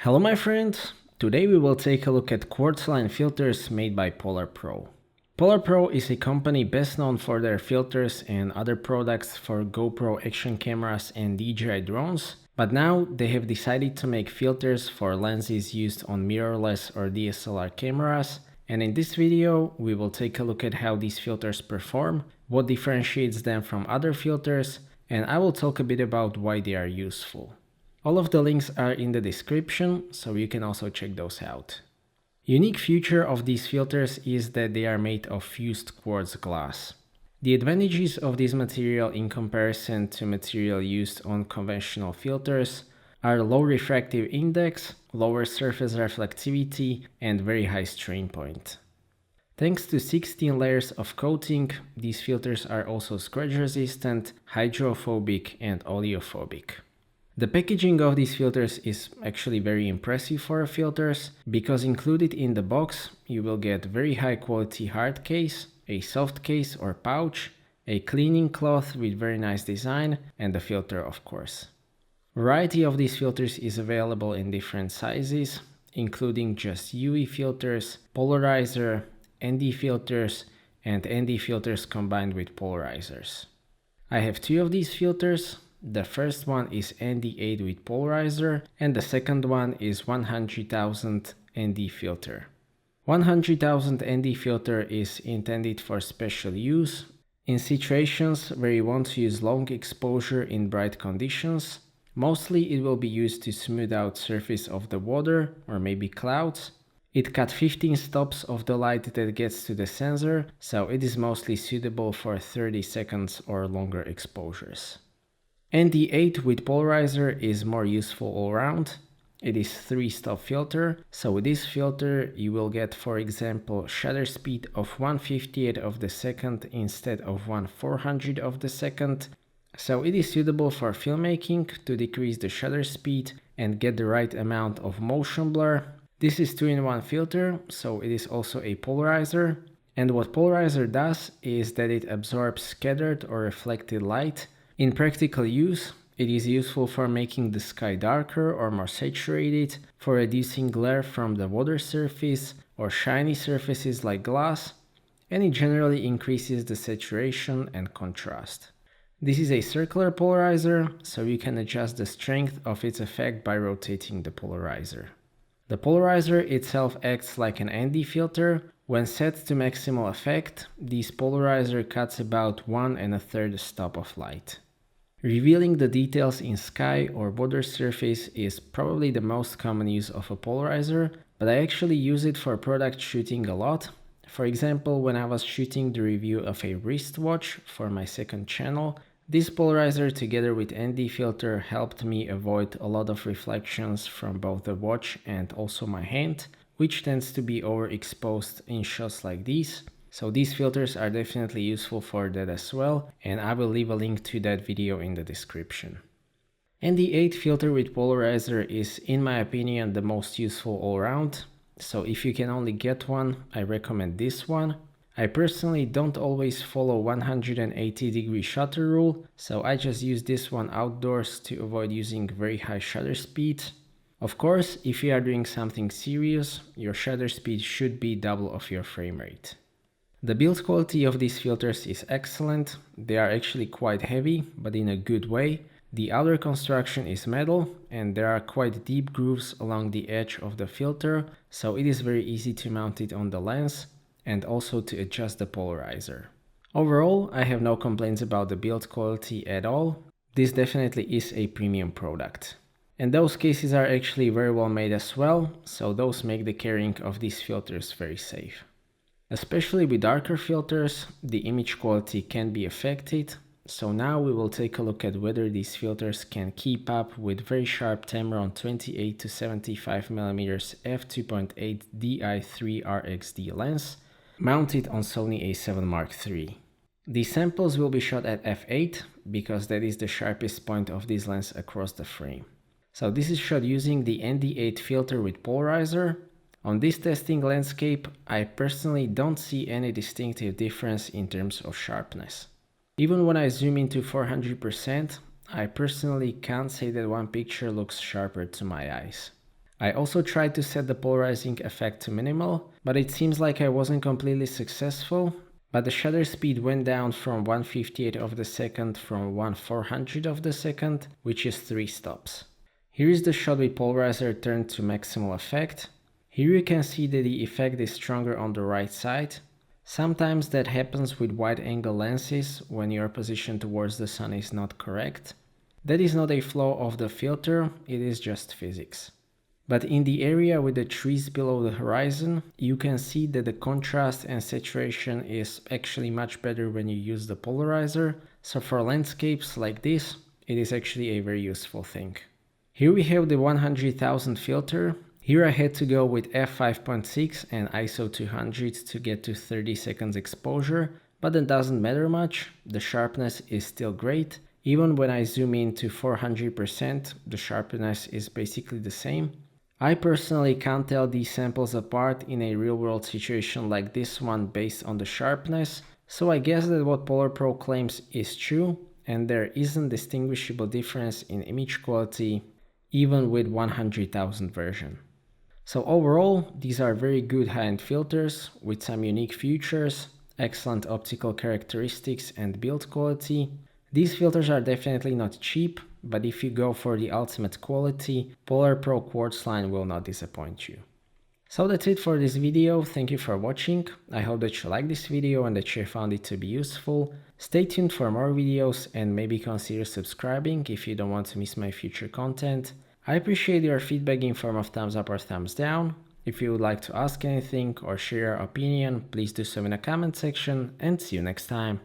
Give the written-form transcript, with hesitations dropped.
Hello my friends, today we will take a look at QuartzLine filters made by PolarPro. PolarPro is a company best known for their filters and other products for GoPro action cameras and DJI drones, but now they have decided to make filters for lenses used on mirrorless or DSLR cameras, and in this video we will take a look at how these filters perform, what differentiates them from other filters, and I will talk a bit about why they are useful. All of the links are in the description, so you can also check those out. Unique feature of these filters is that they are made of fused quartz glass. The advantages of this material in comparison to material used on conventional filters are low refractive index, lower surface reflectivity, and very high strain point. Thanks to 16 layers of coating, these filters are also scratch resistant, hydrophobic, and oleophobic. The packaging of these filters is actually very impressive for filters, because included in the box you will get very high quality hard case, a soft case or pouch, a cleaning cloth with very nice design, and a filter of course. Variety of these filters is available in different sizes, including just UV filters, polarizer, ND filters, and ND filters combined with polarizers. I have two of these filters. The first one is ND8 with polarizer and the second one is 100,000 ND filter. 100,000 ND filter is intended for special use in situations where you want to use long exposure in bright conditions. Mostly it will be used to smooth out surface of the water or maybe clouds. It cut 15 stops of the light that gets to the sensor, so it is mostly suitable for 30 seconds or longer exposures. ND8 with polarizer is more useful all around. It is 3-stop filter, so with this filter you will get, for example, shutter speed of 1/58 of the second instead of 1/400 of the second. So it is suitable for filmmaking to decrease the shutter speed and get the right amount of motion blur. This is 2-in-1 filter, so it is also a polarizer. And what polarizer does is that it absorbs scattered or reflected light. In practical use, it is useful for making the sky darker or more saturated, for reducing glare from the water surface or shiny surfaces like glass, and it generally increases the saturation and contrast. This is a circular polarizer, so you can adjust the strength of its effect by rotating the polarizer. The polarizer itself acts like an ND filter. When set to maximal effect, this polarizer cuts about 1 1/3 stop of light. Revealing the details in sky or water surface is probably the most common use of a polarizer, but I actually use it for product shooting a lot. For example, when I was shooting the review of a wristwatch for my second channel, this polarizer together with ND filter helped me avoid a lot of reflections from both the watch and also my hand, which tends to be overexposed in shots like these. So these filters are definitely useful for that as well, and I will leave a link to that video in the description. ND8 filter with polarizer is, in my opinion, the most useful all around, so if you can only get one, I recommend this one. I personally don't always follow 180-degree shutter rule, so I just use this one outdoors to avoid using very high shutter speed. Of course, if you are doing something serious, your shutter speed should be double of your frame rate. The build quality of these filters is excellent. They are actually quite heavy, but in a good way. The outer construction is metal and there are quite deep grooves along the edge of the filter, so it is very easy to mount it on the lens and also to adjust the polarizer. Overall, I have no complaints about the build quality at all. This definitely is a premium product. And those cases are actually very well made as well, so those make the carrying of these filters very safe. Especially with darker filters, the image quality can be affected, so now we will take a look at whether these filters can keep up with very sharp Tamron 28-75mm F2.8 Di3RXD lens mounted on Sony A7 Mark III. These samples will be shot at f8 because that is the sharpest point of this lens across the frame. So this is shot using the ND8 filter with polarizer. On this testing landscape, I personally don't see any distinctive difference in terms of sharpness. Even when I zoom into 400%, I personally can't say that one picture looks sharper to my eyes. I also tried to set the polarizing effect to minimal, but it seems like I wasn't completely successful. But the shutter speed went down from 1/58 of the second from 1/400 of the second, which is 3 stops. Here is the shot with polarizer turned to maximal effect. Here you can see that the effect is stronger on the right side. Sometimes that happens with wide angle lenses when your position towards the sun is not correct. That is not a flaw of the filter, it is just physics. But in the area with the trees below the horizon, you can see that the contrast and saturation is actually much better when you use the polarizer, so for landscapes like this, it is actually a very useful thing. Here we have the 100,000 filter. Here I had to go with f5.6 and ISO 200 to get to 30 seconds exposure, but that doesn't matter much, the sharpness is still great. Even when I zoom in to 400%, the sharpness is basically the same. I personally can't tell these samples apart in a real-world situation like this one based on the sharpness, so I guess that what PolarPro claims is true, and there isn't distinguishable difference in image quality even with 100,000 version. So overall, these are very good high-end filters with some unique features, excellent optical characteristics and build quality. These filters are definitely not cheap, but if you go for the ultimate quality, PolarPro QuartzLine will not disappoint you. So that's it for this video, thank you for watching, I hope that you liked this video and that you found it to be useful. Stay tuned for more videos and maybe consider subscribing if you don't want to miss my future content. I appreciate your feedback in form of thumbs up or thumbs down. If you would like to ask anything or share your opinion, please do so in the comment section and see you next time.